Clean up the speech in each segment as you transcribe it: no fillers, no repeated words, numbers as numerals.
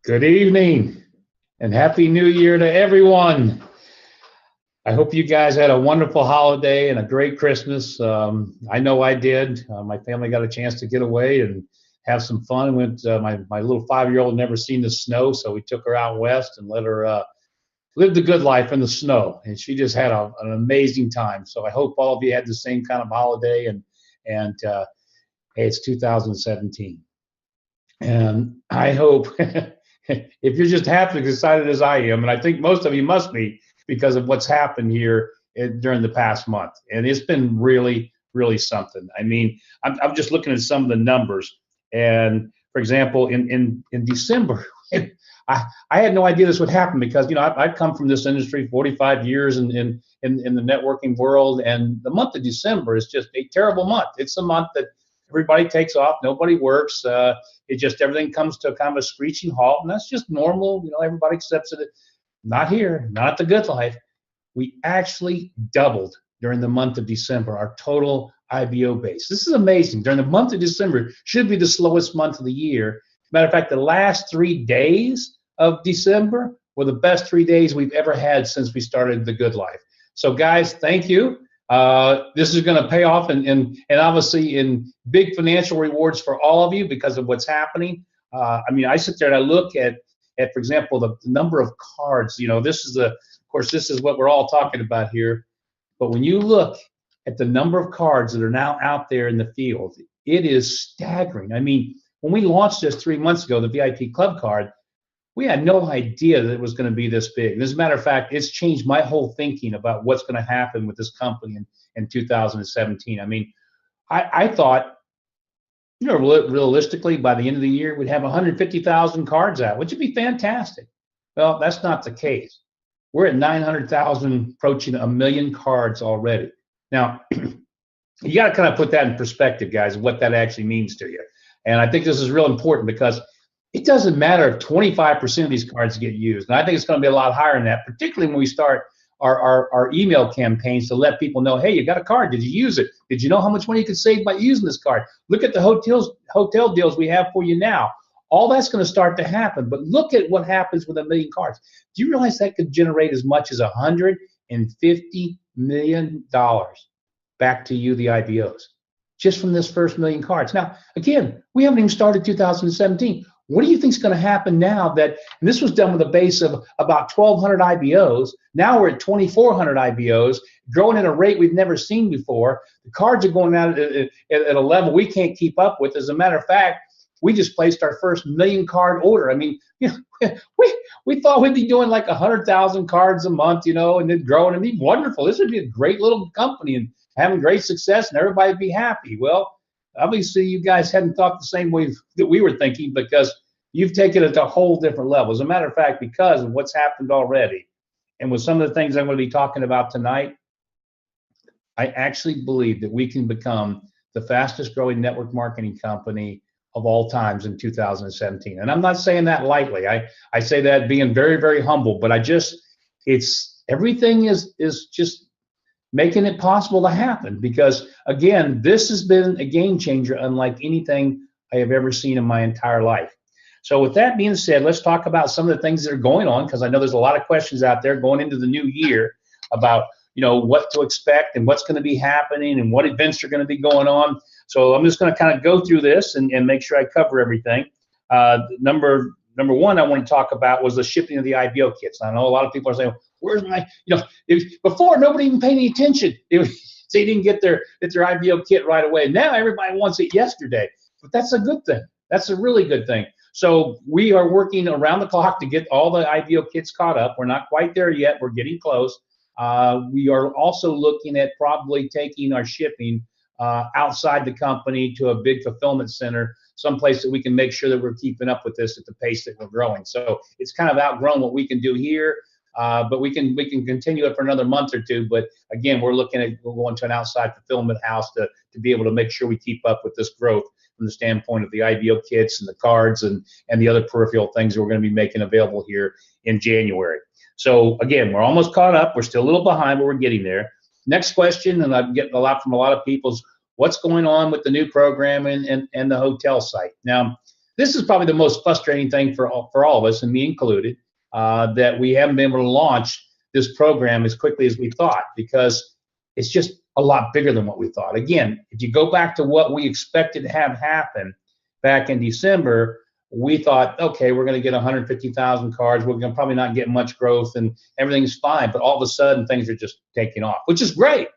Good evening and Happy New Year to everyone. I hope you guys had a wonderful holiday and a great Christmas. I know I did. My family got a chance to get away and have some fun. My little 5-year-old never seen the snow, so we took her out west and let her live the good life in the snow. And she just had an amazing time. So I hope all of you had the same kind of holiday. And hey, it's 2017. And I hope if you're just happy as excited as I am, and I think most of you must be because of what's happened here during the past month. And it's been really, really something. I mean, I'm just looking at some of the numbers. And for example, in December, I had no idea this would happen because, I've come from this industry 45 years in the networking world. And the month of December is just a terrible month. It's a month that everybody takes off, nobody works. It just everything comes to kind of a screeching halt, and that's just normal. Everybody accepts it. Not here, not at the Good Life. We actually doubled during the month of December our total IBO base. This is amazing. During the month of December, should be the slowest month of the year. Matter of fact, the last 3 days of December were the best 3 days we've ever had since we started the Good Life. So guys, thank you. This is going to pay off and obviously in big financial rewards for all of you because of what's happening. I sit there and I look at for example, the number of cards. Of course, this is what we're all talking about here. But when you look at the number of cards that are now out there in the field, it is staggering. I mean, when we launched this 3 months ago, the VIP Club card, we had no idea that it was going to be this big. And as a matter of fact, it's changed my whole thinking about what's going to happen with this company in 2017. I mean, I thought, realistically, by the end of the year, we'd have 150,000 cards out, which would be fantastic. Well, that's not the case. We're at 900,000, approaching 1 million cards already. Now, you got to kind of put that in perspective, guys, what that actually means to you. And I think this is real important because it doesn't matter if 25% of these cards get used. And I think it's going to be a lot higher than that, particularly when we start our email campaigns to let people know, hey, you got a card. Did you use it? Did you know how much money you could save by using this card? Look at the hotel deals we have for you now. All that's going to start to happen. But look at what happens with 1 million cards. Do you realize that could generate as much as $150 million back to you, the IBOs, just from this first 1 million cards? Now, again, we haven't even started 2017. What do you think is going to happen now that, and this was done with a base of about 1,200 IBOs. Now we're at 2,400 IBOs, growing at a rate we've never seen before. The cards are going out at a level we can't keep up with. As a matter of fact, we just placed our first 1 million card order. I mean, we thought we'd be doing like 100,000 cards a month, and then growing. It'd be wonderful. This would be a great little company and having great success, and everybody'd be happy. Well, obviously, you guys hadn't thought the same way that we were thinking because you've taken it to a whole different level. As a matter of fact, because of what's happened already, and with some of the things I'm going to be talking about tonight, I actually believe that we can become the fastest growing network marketing company of all times in 2017. And I'm not saying that lightly. I say that being very, very humble, but everything is just making it possible to happen because, again, this has been a game changer unlike anything I have ever seen in my entire life. So with that being said, let's talk about some of the things that are going on because I know there's a lot of questions out there going into the new year about, what to expect and what's going to be happening and what events are going to be going on. So I'm just going to kind of go through this and make sure I cover everything. Number one I want to talk about was the shipping of the IBO kits. I know a lot of people are saying, where's my, before nobody even paid any attention. They didn't get their IBO kit right away. Now everybody wants it yesterday, but that's a good thing. That's a really good thing. So we are working around the clock to get all the IBO kits caught up. We're not quite there yet. We're getting close. We are also looking at probably taking our shipping outside the company to a big fulfillment center, someplace that we can make sure that we're keeping up with this at the pace that we're growing. So it's kind of outgrown what we can do here, but we can continue it for another month or two. But again, we're going to an outside fulfillment house to be able to make sure we keep up with this growth from the standpoint of the IBO kits and the cards and the other peripheral things that we're going to be making available here in January. So again, we're almost caught up. We're still a little behind, but we're getting there. Next question, and I'm getting a lot from a lot of people, is what's going on with the new program and the hotel site. Now, this is probably the most frustrating thing for all of us, and me included, that we haven't been able to launch this program as quickly as we thought, because it's just a lot bigger than what we thought. Again, if you go back to what we expected to have happen back in December, we thought, okay, we're going to get 150,000 cards. We're going to probably not get much growth and everything's fine. But all of a sudden, things are just taking off, which is great.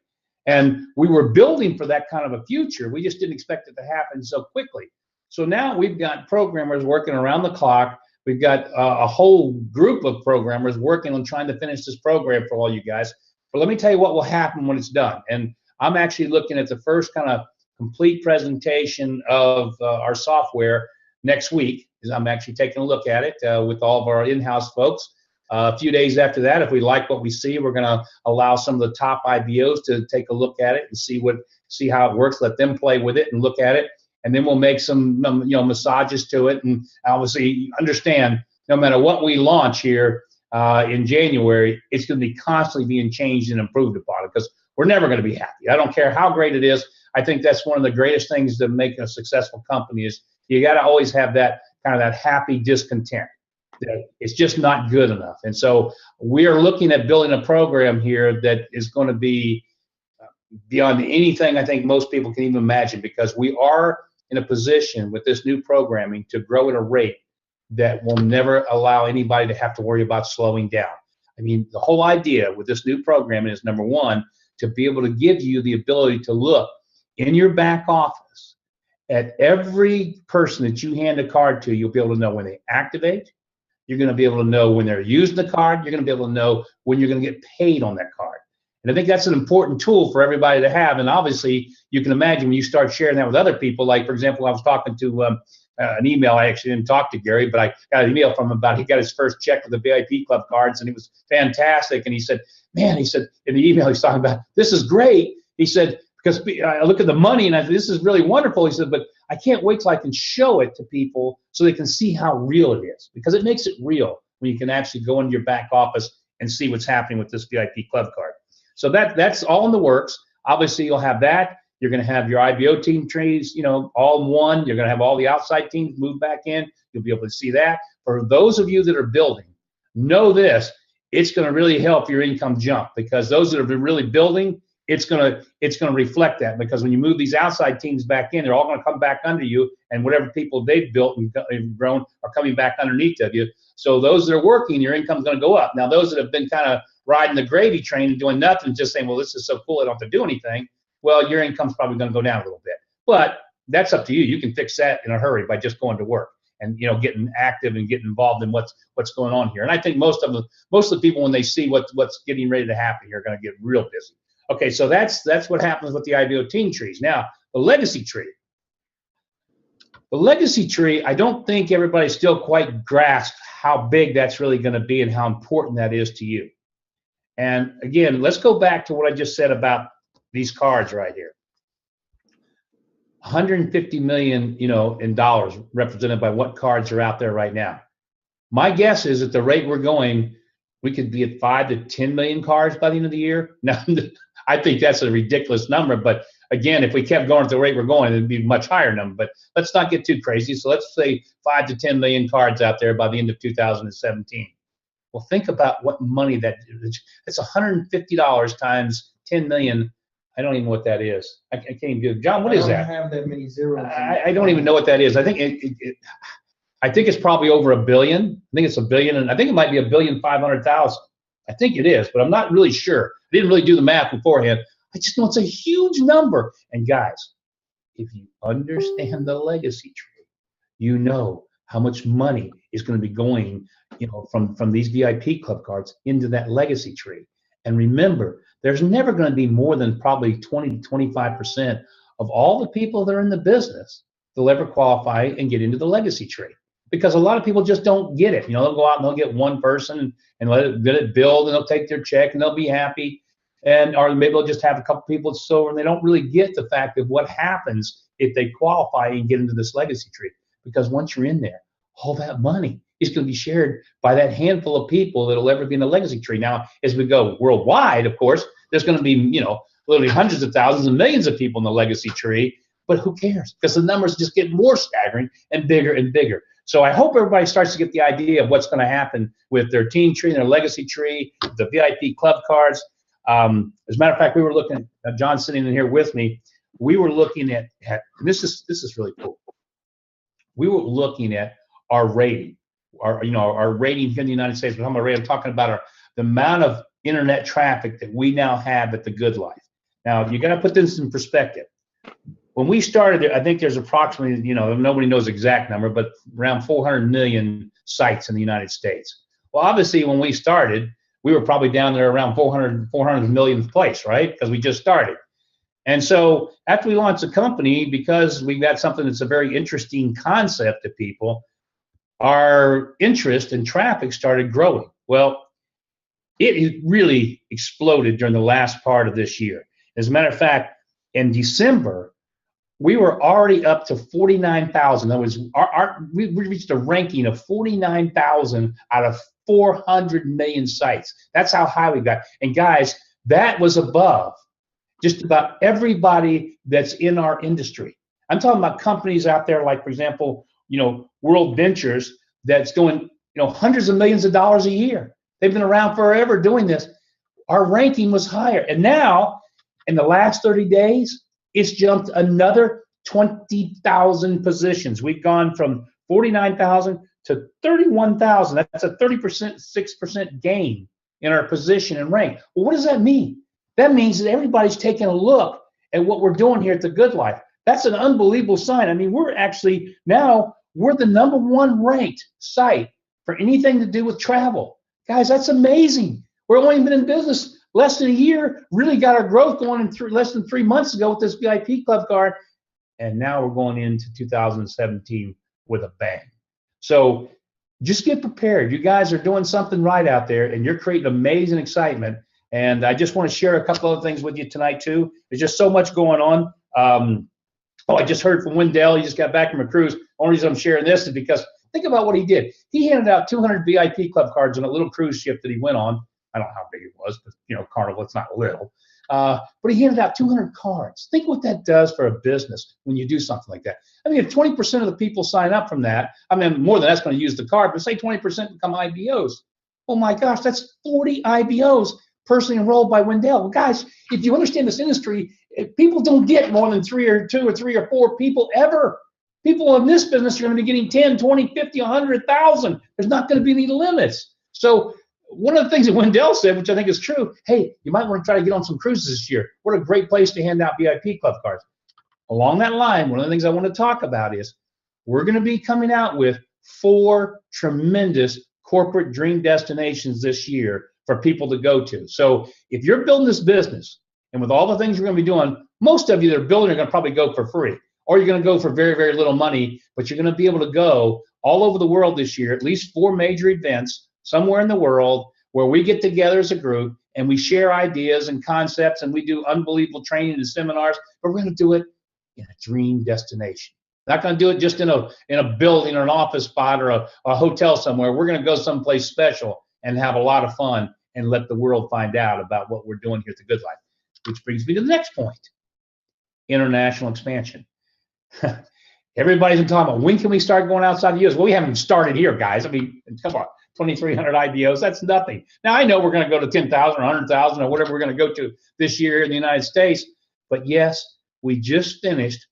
And we were building for that kind of a future. We just didn't expect it to happen so quickly. So now we've got programmers working around the clock. We've got a whole group of programmers working on trying to finish this program for all you guys. But let me tell you what will happen when it's done. And I'm actually looking at the first kind of complete presentation of our software next week. I'm actually taking a look at it with all of our in-house folks. A few days after that, if we like what we see, we're going to allow some of the top IBOs to take a look at it and see how it works. Let them play with it and look at it, and then we'll make some massages to it. And obviously, understand no matter what we launch here in January, it's going to be constantly being changed and improved upon, because we're never going to be happy. I don't care how great it is. I think that's one of the greatest things to make a successful company is you got to always have that kind of that happy discontent. It's just not good enough. And so we are looking at building a program here that is going to be beyond anything I think most people can even imagine, because we are in a position with this new programming to grow at a rate that will never allow anybody to have to worry about slowing down. I mean, the whole idea with this new programming is, number one, to be able to give you the ability to look in your back office at every person that you hand a card to. You'll be able to know when they activate. You're going to be able to know when they're using the card. You're going to be able to know when you're going to get paid on that card. And I think that's an important tool for everybody to have. And obviously, you can imagine when you start sharing that with other people. Like, for example, I was talking to an email. I actually didn't talk to Gary, but I got an email from him about he got his first check with the VIP Club cards, and it was fantastic. And he said, man, he said in the email he's talking about, this is great. He said, because I look at the money and I said, this is really wonderful. He said, but I can't wait till I can show it to people so they can see how real it is, because it makes it real when you can actually go into your back office and see what's happening with this VIP Club card. So that's all in the works. Obviously, you'll have that. You're going to have your IBO team trees, all in one. You're going to have all the outside teams move back in. You'll be able to see that. For those of you that are building, know this: it's going to really help your income jump, because those that are really building, it's going to reflect that, because when you move these outside teams back in, they're all going to come back under you, and whatever people they've built and grown are coming back underneath of you. So those that are working, your income's going to go up. Now, those that have been kind of riding the gravy train and doing nothing, just saying, well, this is so cool, I don't have to do anything, well, your income's probably going to go down a little bit. But that's up to you. You can fix that in a hurry by just going to work and getting active and getting involved in what's going on here. And I think most of the people, when they see what's getting ready to happen here, are going to get real busy. Okay, so that's what happens with the IBO team trees. Now, the legacy tree. The legacy tree, I don't think everybody still quite grasped how big that's really going to be and how important that is to you. And again, let's go back to what I just said about these cards right here. 150 million, in dollars, represented by what cards are out there right now. My guess is at the rate we're going, we could be at 5 to 10 million cards by the end of the year. Now, I think that's a ridiculous number, but again, if we kept going at the rate we're going, it'd be a much higher number. But let's not get too crazy. So let's say 5 to 10 million cards out there by the end of 2017. Well, think about what money that is. It's $150 times 10 million. I don't even know what that is. I can't even do it. John, what is that? I don't have that many zeros. I don't even know what that is. I think I think it's probably over $1 billion. I think it's $1 billion, and I think it might be $1,500,000,000. I think it is, but I'm not really sure. I didn't really do the math beforehand. I just know it's a huge number. And guys, if you understand the legacy tree, you know how much money is going to be going, from these VIP Club cards into that legacy tree. And remember, there's never going to be more than probably 20 to 25% of all the people that are in the business that'll ever qualify and get into the legacy tree. Because a lot of people just don't get it. They'll go out and they'll get one person and let it build, and they'll take their check and they'll be happy. Or maybe they'll just have a couple people at silver, and they don't really get the fact of what happens if they qualify and get into this legacy tree. Because once you're in there, all that money is going to be shared by that handful of people that'll ever be in the legacy tree. Now, as we go worldwide, of course, there's going to be, literally hundreds of thousands and millions of people in the legacy tree. but who cares? Because the numbers just get more staggering and bigger and bigger. So I hope everybody starts to get the idea of what's going to happen with their team tree and their legacy tree, the VIP club cards. As a matter of fact, we were looking at John sitting in here with me. We were looking at and this is really cool. We were looking at our rating, our rating here in the United States. I'm talking about the amount of internet traffic that we now have at the GoodLife. Now you got to put this in perspective. When we started, I think there's approximately, nobody knows the exact number, but around 400 million sites in the United States. Well, obviously, when we started, we were probably down there around 400 millionth place, right? Because we just started. And so after we launched the company, because we got something that's a very interesting concept to people, our interest in traffic started growing. Well, it really exploded during the last part of this year. As a matter of fact, in December, we were already up to 49,000. That was we reached a ranking of 49,000 out of 400 million sites. That's how high we got. And guys, that was above just about everybody that's in our industry. I'm talking about companies out there like, for example, World Ventures that's doing, hundreds of millions of dollars a year. They've been around forever doing this. Our ranking was higher. And now, in the last 30 days, it's jumped another 20,000 positions. We've gone from 49,000 to 31,000. That's a 6% gain in our position and rank. Well, what does that mean? That means that everybody's taking a look at what we're doing here at the GoodLife. That's an unbelievable sign. I mean, we're the #1 ranked site for anything to do with travel. Guys, that's amazing. We've only been in business less than a year, really got our growth going in less than 3 months ago with this VIP club card, and now we're going into 2017 with a bang. So just get prepared. You guys are doing something right out there, and you're creating amazing excitement. And I just want to share a couple other things with you tonight too. There's just so much going on. I just heard from Wendell. He just got back from a cruise. Only reason I'm sharing this is because think about what he did. He handed out 200 VIP club cards on a little cruise ship that he went on. I don't know how big it was, but Carnival, it's not little. But he handed out 200 cards. Think what that does for a business when you do something like that. I mean, if 20% of the people sign up from that, I mean, more than that's going to use the card, but say 20% become IBOs. Oh my gosh, that's 40 IBOs personally enrolled by Wendell. Well, guys, if you understand this industry, people don't get more than 3 or 2 or 3 or 4 people ever. People in this business are going to be getting 10, 20, 50, 100,000. There's not going to be any limits. So one of the things that Wendell said, which I think is true, hey, you might want to try to get on some cruises this year. What a great place to hand out VIP club cards. Along that line, one of the things I want to talk about is we're going to be coming out with 4 tremendous corporate dream destinations this year for people to go to. So if you're building this business, and with all the things you're going to be doing, most of you that are building are going to probably go for free, or you're going to go for very, very little money, but you're going to be able to go all over the world this year, at least 4 major events somewhere in the world where we get together as a group and we share ideas and concepts and we do unbelievable training and seminars, but we're going to do it in a dream destination. Not going to do it just in a building or an office spot or a hotel somewhere. We're going to go someplace special and have a lot of fun and let the world find out about what we're doing here at the GoodLife. Which brings me to the next point, international expansion. Everybody's been talking about when can we start going outside the U.S. Well, we haven't started here, guys. I mean, come on, 2,300 IBOs, that's nothing. Now, I know we're going to go to 10,000 or 100,000 or whatever we're going to go to this year in the United States. But yes, we just finished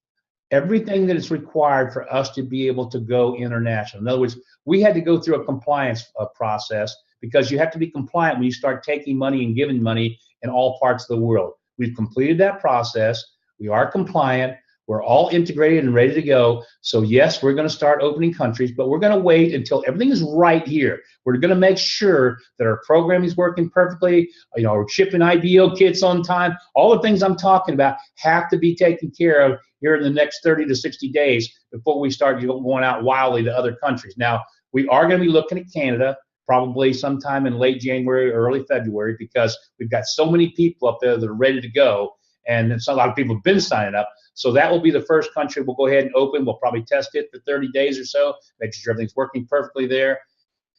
everything that is required for us to be able to go international. In other words, we had to go through a compliance process because you have to be compliant when you start taking money and giving money in all parts of the world. We've completed that process. We are compliant. We're all integrated and ready to go. So yes, we're going to start opening countries, but we're going to wait until everything is right here. We're going to make sure that our programming is working perfectly. We're shipping IBO kits on time. All the things I'm talking about have to be taken care of here in the next 30 to 60 days before we start going out wildly to other countries. Now, we are going to be looking at Canada probably sometime in late January or early February because we've got so many people up there that are ready to go, and a lot of people have been signing up. So that will be the first country we'll go ahead and open. We'll probably test it for 30 days or so, make sure everything's working perfectly there.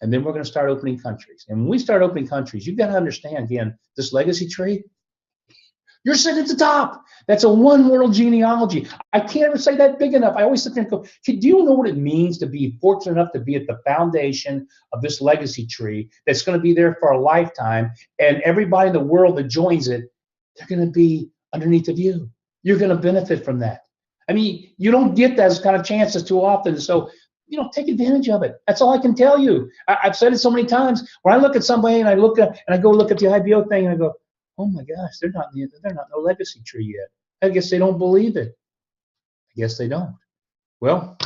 And then we're going to start opening countries. And when we start opening countries, you've got to understand, again, this legacy tree, You're sitting at the top. That's a one world genealogy. I can't ever say that big enough. I always sit there and go, do you know what it means to be fortunate enough to be at the foundation of this legacy tree that's going to be there for a lifetime, and everybody in the world that joins it, they're going to be underneath of you. You're going to benefit from that. I mean, you don't get those kind of chances too often. So, take advantage of it. That's all I can tell you. I've said it so many times. When I look at somebody and I go look at the IBO thing and I go, oh my gosh, they're not no legacy tree yet. I guess they don't believe it. I guess they don't. Well,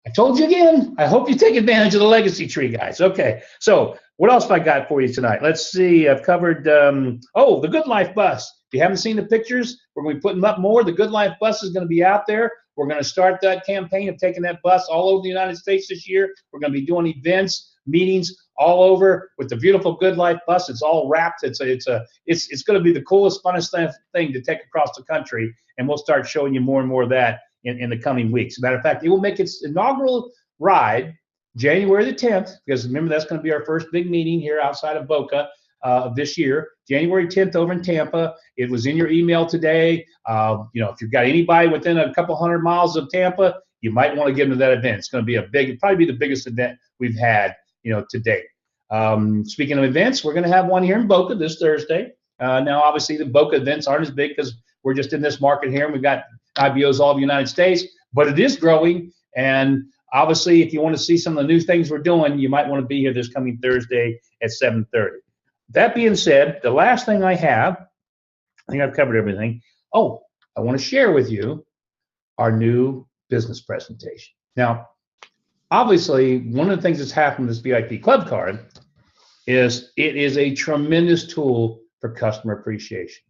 I told you again. I hope you take advantage of the legacy tree, guys. Okay, so what else have I got for you tonight? Let's see. I've covered, the GoodLife bus. If you haven't seen the pictures, we're going to be putting up more. The GoodLife bus is going to be out there. We're going to start that campaign of taking that bus all over the United States this year. We're going to be doing events, meetings all over with the beautiful GoodLife bus. It's all wrapped. It's going to be the coolest, funnest thing to take across the country, and we'll start showing you more and more of that in the coming weeks. As a matter of fact, it will make its inaugural ride January the 10th, because remember, that's going to be our first big meeting here outside of Boca of this year, January 10th over in Tampa. It was in your email today. If you've got anybody within a couple 100 miles of Tampa, you might want to get into that event. It's going to be probably be the biggest event we've had, to date. Speaking of events, we're going to have one here in Boca this Thursday. Now, obviously, the Boca events aren't as big because we're just in this market here, and we've got IBOs all over the United States, but it is growing. And obviously, if you want to see some of the new things we're doing, you might want to be here this coming Thursday at 7:30. That being said, the last thing I have, I think I've covered everything. Oh, I want to share with you our new business presentation. Now, obviously, one of the things that's happened with this VIP Club card is it is a tremendous tool for customer appreciation.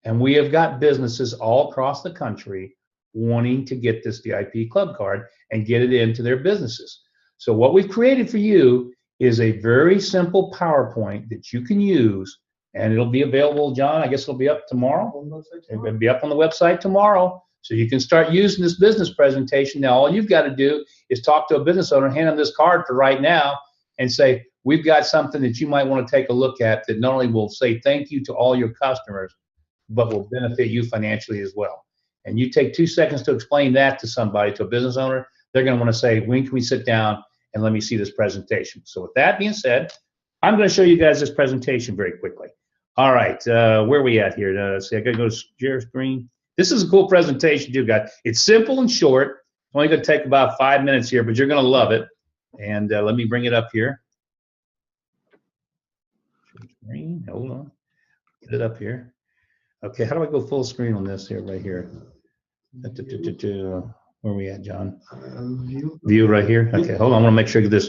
And we have got businesses all across the country wanting to get this VIP Club card and get it into their businesses. So what we've created for you is a very simple PowerPoint that you can use, and it'll be available, John, I guess it'll be up tomorrow. It'll be up on the website tomorrow. So you can start using this business presentation. Now, all you've got to do is talk to a business owner, hand them this card for right now, and say, we've got something that you might want to take a look at that not only will say thank you to all your customers, but will benefit you financially as well. And you take 2 seconds to explain that to somebody, to a business owner, they're going to want to say, when can we sit down and let me see this presentation? So with that being said, I'm going to show you guys this presentation very quickly. All right, where are we at here? See, I got to go to share screen. This is a cool presentation, too, guys. It's simple and short. It's only going to take about 5 minutes here, but you're going to love it. And let me bring it up here. Share screen. Hold on. Get it up here. Okay, how do I go full screen on this here, right here? Where are we at, John? View right here. Okay, hold on. I want to make sure I get this.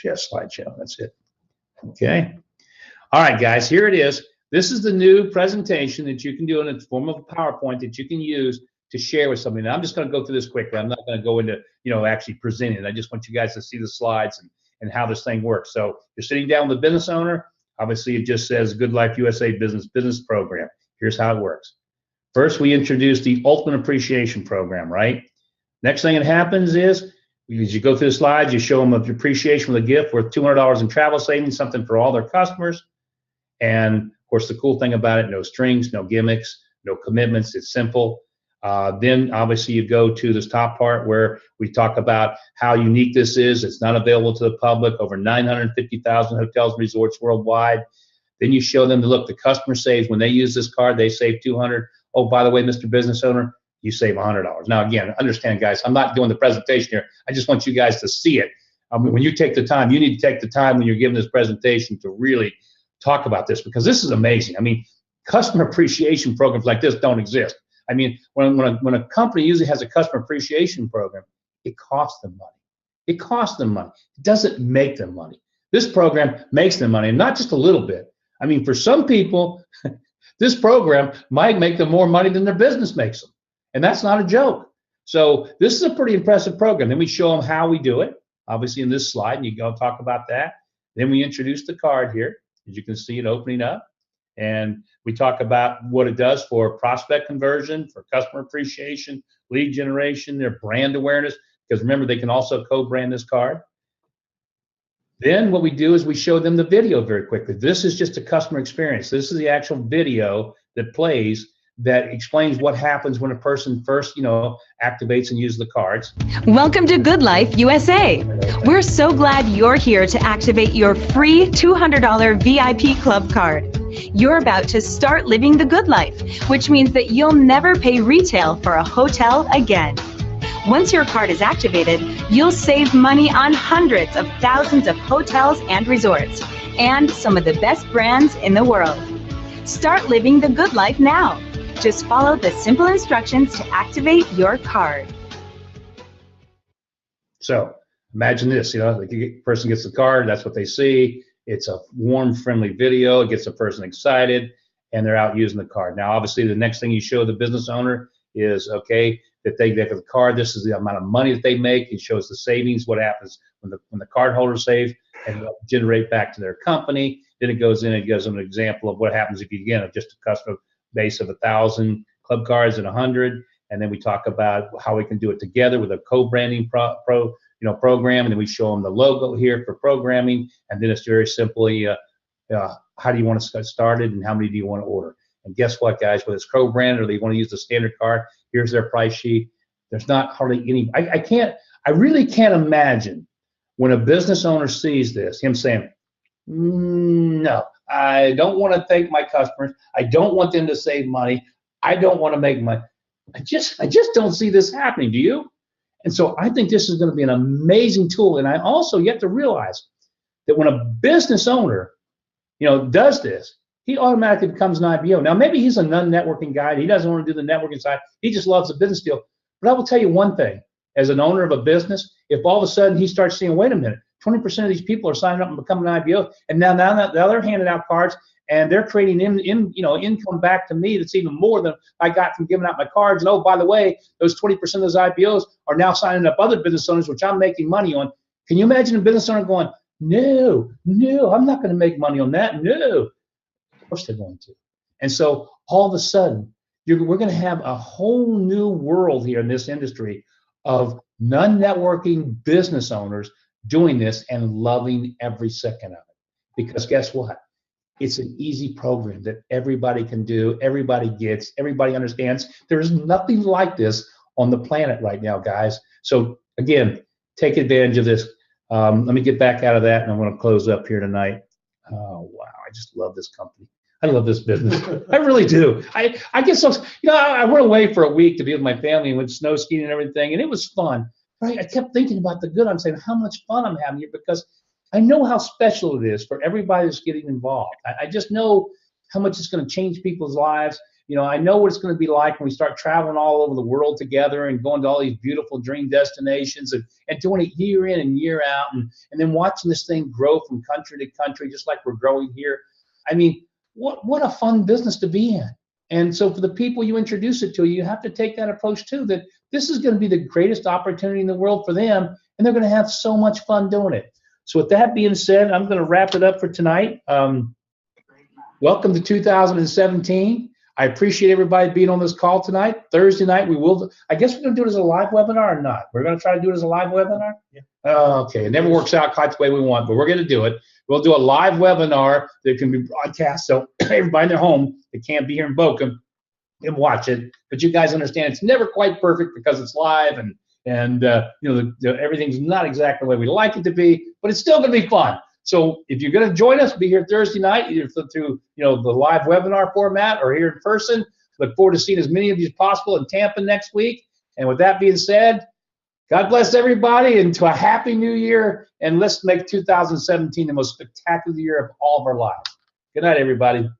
Yeah, slideshow. That's it. Okay. All right, guys, here it is. This is the new presentation that you can do in the form of a PowerPoint that you can use to share with somebody. Now, I'm just going to go through this quickly. I'm not going to go into, actually presenting it. I just want you guys to see the slides and how this thing works. So you're sitting down with a business owner. Obviously, it just says GoodLife USA Business Program. Here's how it works. First, we introduce the Ultimate Appreciation Program, right? Next thing that happens is, as you go through the slides, you show them of your appreciation with a gift worth $200 in travel savings, something for all their customers. And, of course, the cool thing about it, no strings, no gimmicks, no commitments. It's simple. Then, obviously, you go to this top part where we talk about how unique this is. It's not available to the public. Over 950,000 hotels and resorts worldwide. Then you show them, look, the customer saves. When they use this card, they save $200. Oh, by the way, Mr. Business Owner, you save $100. Now, again, understand, guys, I'm not doing the presentation here. I just want you guys to see it. When you take the time, you need to take the time when you're giving this presentation to really talk about this, because this is amazing. I mean, customer appreciation programs like this don't exist. I mean, when a company usually has a customer appreciation program, it costs them money. It costs them money. It doesn't make them money. This program makes them money, and not just a little bit. I mean, for some people, this program might make them more money than their business makes them. And that's not a joke. So this is a pretty impressive program. Then we show them how we do it, obviously in this slide, and you go talk about that. Then we introduce the card here, as you can see it opening up. And we talk about what it does for prospect conversion, for customer appreciation, lead generation, their brand awareness, because remember, they can also co-brand this card. Then what we do is we show them the video very quickly. This is just a customer experience. This is the actual video that plays that explains what happens when a person first, activates and uses the cards. Welcome to GoodLife USA. We're so glad you're here to activate your free $200 VIP club card. You're about to start living the good life, which means that you'll never pay retail for a hotel again. Once your card is activated, you'll save money on hundreds of thousands of hotels and resorts, and some of the best brands in the world. Start living the good life now. Just follow the simple instructions to activate your card. So imagine this, the person gets the card, that's what they see. It's a warm, friendly video. It gets the person excited, and they're out using the card. Now, obviously, the next thing you show the business owner is, okay, that they get the card. This is the amount of money that they make. It shows the savings, what happens when the card holder saves, and generate back to their company. Then it gives them an example of what happens if you, again, just a customer base of 1,000 club cards and 100. And then we talk about how we can do it together with a co-branding program. And then we show them the logo here for programming. And then it's very simply, how do you want to get started and how many do you want to order? And guess what, guys? Whether it's co-branded or they want to use the standard card, here's their price sheet. There's not hardly any. I really can't imagine when a business owner sees this, him saying, no, I don't want to thank my customers. I don't want them to save money. I don't want to make money. I just don't see this happening. Do you? And so I think this is going to be an amazing tool. And I also, you have to realize that when a business owner, does this, he automatically becomes an IBO. Now, maybe he's a non-networking guy. He doesn't want to do the networking side. He just loves the business deal. But I will tell you one thing. As an owner of a business, if all of a sudden he starts seeing, wait a minute, 20% of these people are signing up and becoming an IBO, and now they're handing out cards, and they're creating income back to me that's even more than I got from giving out my cards. And oh, by the way, those 20% of those IBOs are now signing up other business owners, which I'm making money on. Can you imagine a business owner going, no, I'm not going to make money on that. No. Of course they're going to. And so all of a sudden, we're going to have a whole new world here in this industry of non-networking business owners doing this and loving every second of it. Because guess what? It's an easy program that everybody can do, everybody gets, everybody understands. There's nothing like this on the planet right now, guys. So again, take advantage of this. Let me get back out of that, and I'm going to close up here tonight. Oh, wow. I just love this company. I love this business. I really do. I get so, I went away for a week to be with my family and went snow skiing and everything, and it was fun. Right? I kept thinking about the good. I'm saying how much fun I'm having here because I know how special it is for everybody that's getting involved. I just know how much it's going to change people's lives. I know what it's going to be like when we start traveling all over the world together and going to all these beautiful dream destinations and doing it year in and year out and then watching this thing grow from country to country, just like we're growing here. I mean, what a fun business to be in. And so for the people you introduce it to, you have to take that approach too, that this is going to be the greatest opportunity in the world for them, and they're going to have so much fun doing it. So with that being said, I'm going to wrap it up for tonight. Welcome to 2017. I appreciate everybody being on this call tonight. Thursday night, I guess we're going to do it as a live webinar or not? We're going to try to do it as a live webinar? Yeah. Okay, it never works out quite the way we want, but we're going to do it. We'll do a live webinar that can be broadcast so everybody in their home that can't be here in Boca can watch it. But you guys understand it's never quite perfect because it's live and everything's not exactly the way we like it to be, but it's still going to be fun. So if you're going to join us, be here Thursday night, either through the live webinar format or here in person. Look forward to seeing as many of you as possible in Tampa next week. And with that being said, God bless everybody and to a happy new year. And let's make 2017 the most spectacular year of all of our lives. Good night, everybody.